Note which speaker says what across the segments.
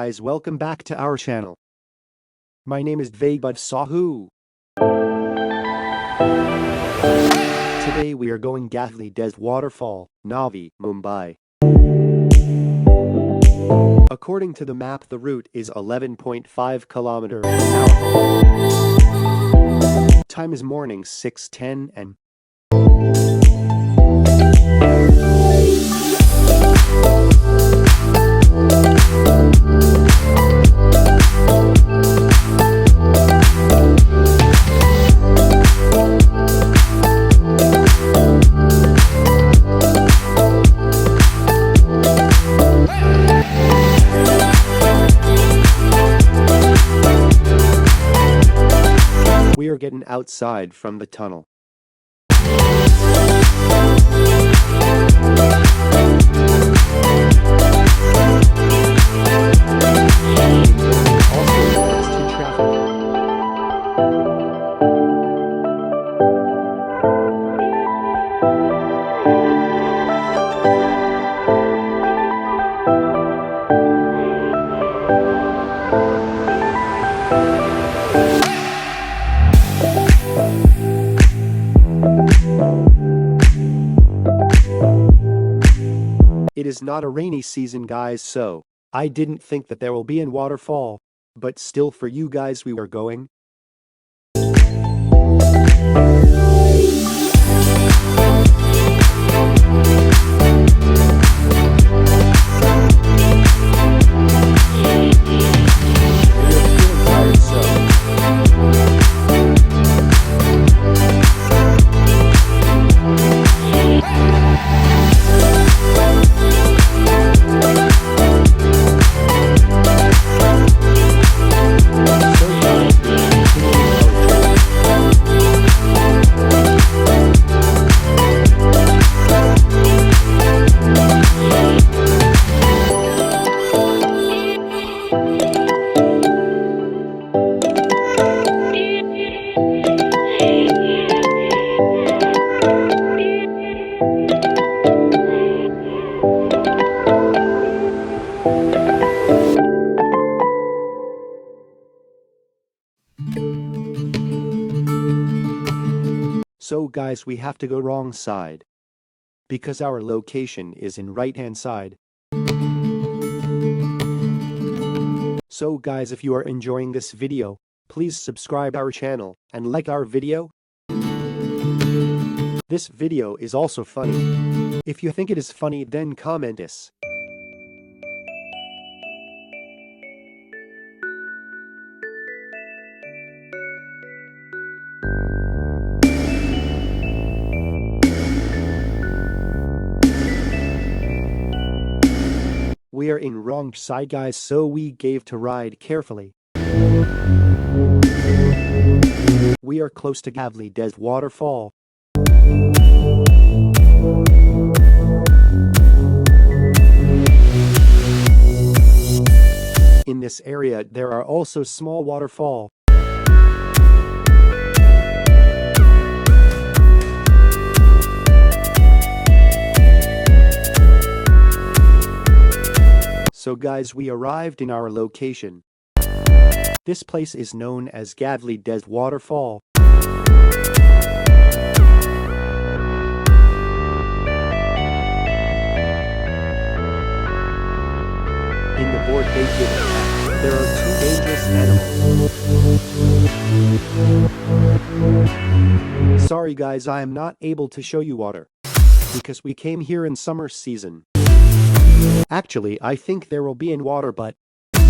Speaker 1: Guys, welcome back to our channel. My name is Vaibhav Sahu. Today we are going Gavli Des Waterfall, Navi, Mumbai. According to the map, the route is 11.5 kilometers per hour. Time is morning 6:10 and we are getting outside from the tunnel. It is not a rainy season, guys, so I didn't think that there will be a waterfall, but still for you guys we were going. So guys, we have to go wrong side, because our location is in right hand side. So guys, if you are enjoying this video, please subscribe our channel and like our video. This video is also funny. If you think it is funny, then comment this. We are in wrong side, guys, so we gave to ride carefully. We are close to Gavli Des Waterfall. In this area there are also small waterfall. So guys, we arrived in our location. This place is known as Gavli Des Waterfall. In the board they give it, there are two dangerous animals. Sorry guys, I am not able to show you water, because we came here in summer season. Actually, I think there will be in water, but it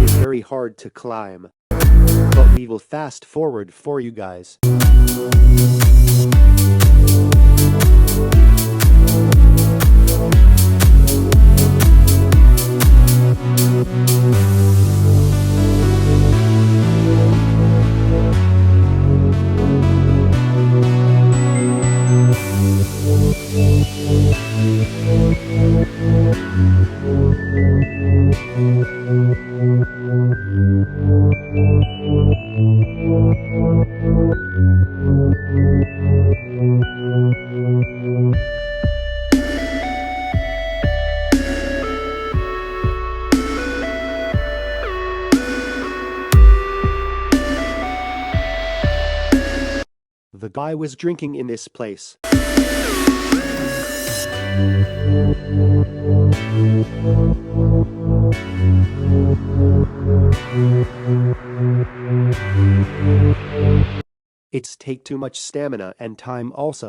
Speaker 1: is very hard to climb. But we will fast forward for you guys. guy was drinking in this place. It's take too much stamina and time also.